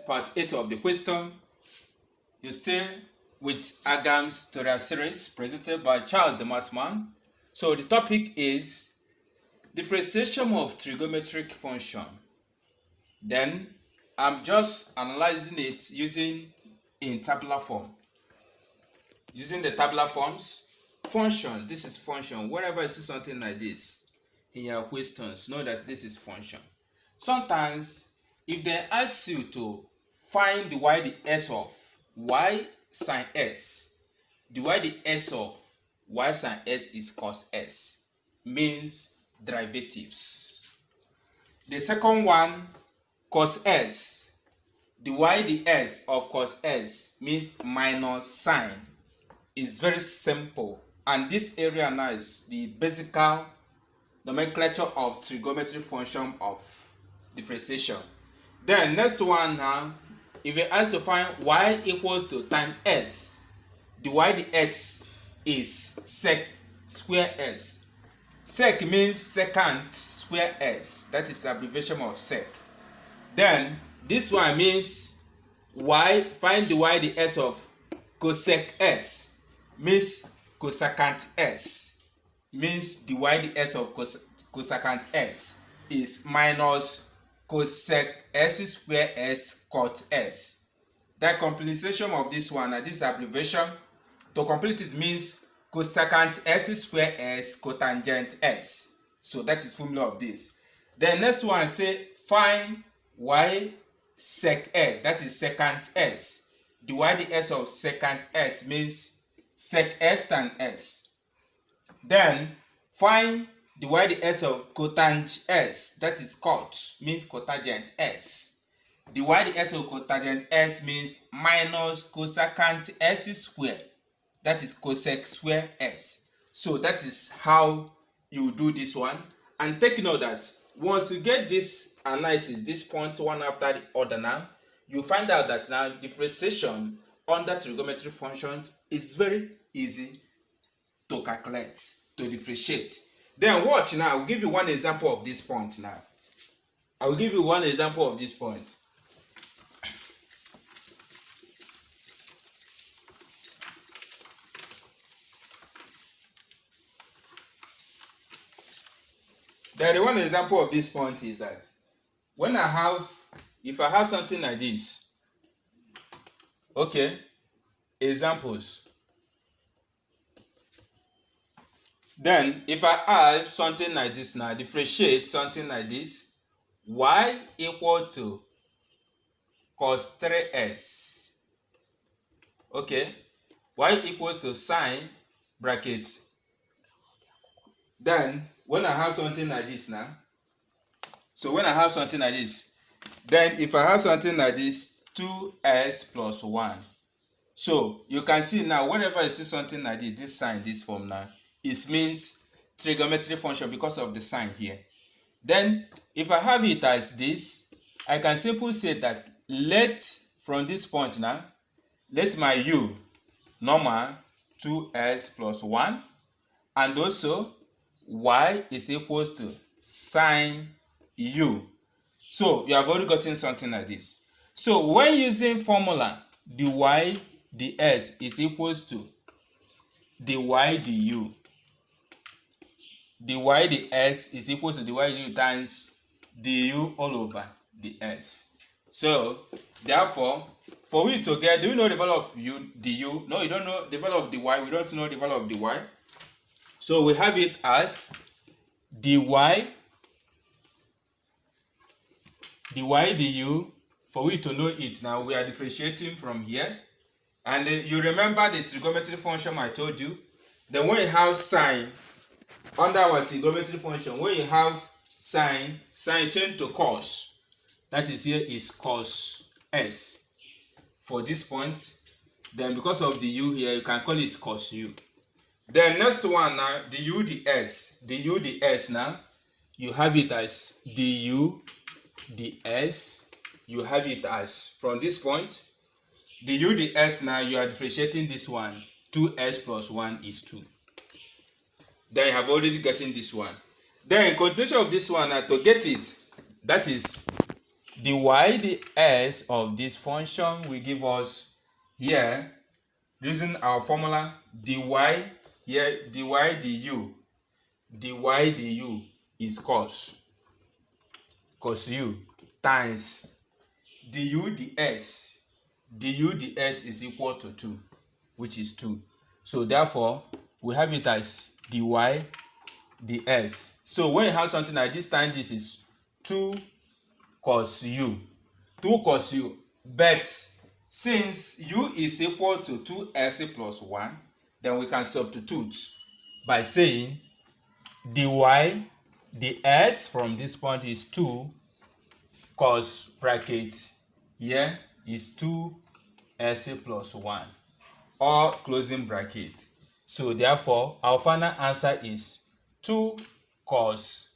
part 8 of the question. You stay with Agam's tutorial series presented by Charles the Mathman. So the topic is differentiation of trigonometric function. Then I'm just analyzing it using in tabular form. Using the tabular forms, function, this is function. Whenever you see something like this in your questions, know that this is function. Sometimes if they ask you to find the y the s of y sine s, the y the s of y sine s is cos s, means derivatives. The second one, cos s, the y the s of cos s means minus sine. Is very simple, and this area now is the basic nomenclature of trigonometric function of differentiation. Then next one now, if you ask to find y equals to time s, the y the s is sec square s. Sec means secant square s, that is the abbreviation of sec. Then this one means find the y the s of cosec s, means cosecant s, means the y the s of cosecant s is minus cosec s square s cot s. That completion of this one, and this abbreviation to complete it means cosecant s square s cotangent s. So that is formula of this. Then next one say find y sec s, that is secant s. The y the s of secant s means sec s tan s. Then find the y the s of cotangent s, that is cot, means cotangent s. The y the s of cotangent s means minus cosecant s square, that is cosec square s. So that is how you do this one. And take note that once you get this analysis, this point one after the other now, you find out that now differentiation under trigonometric function is very easy to calculate, to differentiate. Then watch now, I will give you one example of this point now. I will give you one example of this point. Then the one example of this point is that if I have something like this, okay, examples. Then if I have something like this now, differentiate something like this, y equal to cos 3s. Okay, y equals to sine bracket. Then when I have something like this now, so when I have something like this, then if I have something like this, 2s plus 1. So you can see now, whenever you see something like this sign, this form now, it means trigonometric function because of the sign here. Then if I have it as this, I can simply say that from this point now, let my u normal 2s plus 1, and also y is equal to sine u. So you have already gotten something like this. So when using formula, the y the s is equals to the y the u. The y the s is equals to the y the u times the u all over the s. So therefore, for we to get, do you know the value of u the u? No, you don't know the value of the y. We don't know the value of the y. So we have it as dy du. For we to know it now, we are differentiating from here. And you remember the trigonometric function I told you. Then when you have sine under our trigonometric function, when you have sine change to cos. That is here is cos s for this point. Then because of the u here, you can call it cos u. Then next one now, the u the s now, you have it as du the s. You have it as from this point, the u the s now, you are differentiating this one. 2s plus 1 is 2. Then you have already gotten this one. Then in continuation of this one, to get it, that is the y ds of this function will give us here, using our formula, dy here, dy du is cos u times du ds is equal to 2, which is 2. So therefore we have it as dy ds. So when you have something like this, time this is 2 cos u, but since u is equal to 2s plus 1, then we can substitute by saying dy ds from this point is 2 cos bracket here is 2s plus 1, or closing bracket. So therefore our final answer is 2 cos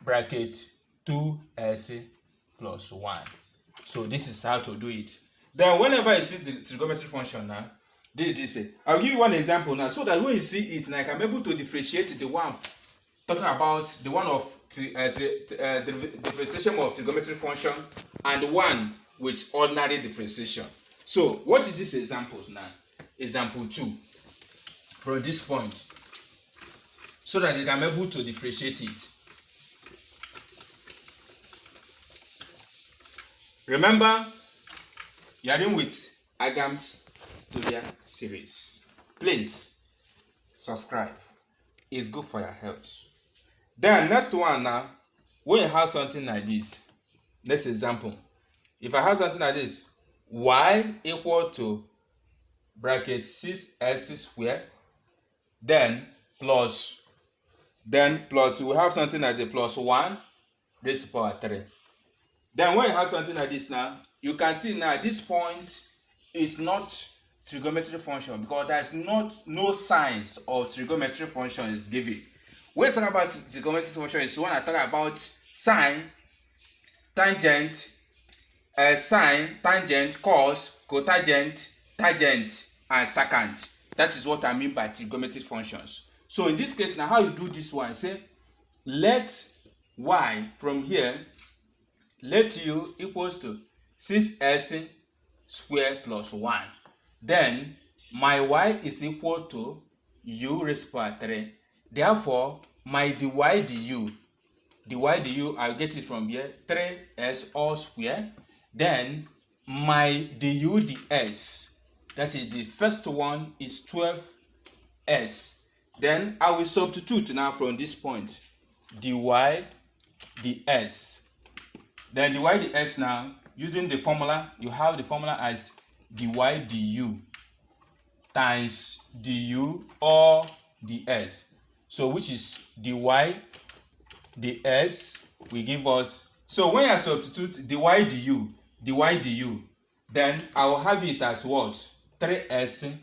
bracket 2s plus 1. So this is how to do it. Then whenever you see the trigonometric function now, this I'll give you one example now, so that when you see it now, I can be able to differentiate the one talking about the one of the differentiation of trigonometric function and the one with ordinary differentiation. So what is this examples now? Example 2 from this point, so that you can be able to differentiate it. Remember, you are in with Agams Tutorial series. Please subscribe. It's good for your health. Then next one now, when you have something like this, next example, if I have something like this, y equal to bracket 6s squared, then plus we have something like the plus 1 raised to power 3. Then when you have something like this now, you can see now this point is not trigonometric function, because there is no signs of trigonometric function is given. When you talk about trigonometric function, is when I talk about sine, tangent, sine, tangent, cos, cotangent, tangent, and secant. That is what I mean by trigonometric functions. So in this case now, how you do this one? Say let y from here, let u equals to 6s squared plus 1. Then my y is equal to u raised to power 3. Therefore my dy du, I'll get it from here, 3s all square. Then my du ds, that is the first one, is 12s. Then I will substitute now from this point dy ds. Then dy ds now, using the formula, you have the formula as dy du times du or ds. So which is dy ds will give us, so when I substitute dy du, then I will have it as what? 3s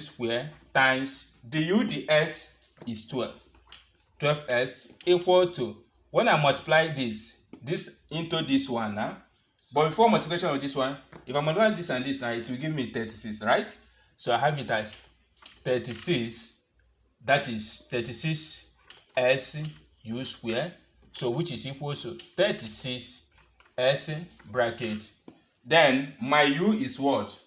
squared times du ds is 12s equal to, when I multiply this into this one now, but before multiplication of this one, if I multiply this and this now, it will give me 36, right? So I have it as 36, that is 36s u squared, so which is equal to 36s bracket. Then my u is what?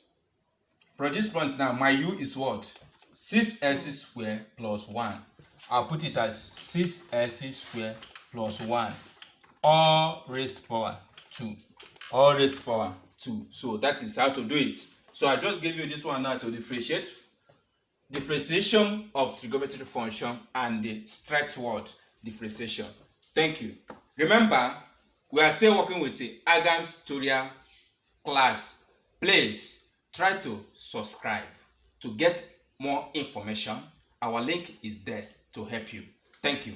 From this point now, my u is what? 6s squared plus 1. I'll put it as 6s squared plus 1, all raised to power 2. All raised to power 2. So that is how to do it. So I just gave you this one now to differentiate differentiation of trigonometric function and the straightforward differentiation. Thank you. Remember, we are still working with the Agams Tutorial class. Please try to subscribe to get more information. Our link is there to help you. Thank you.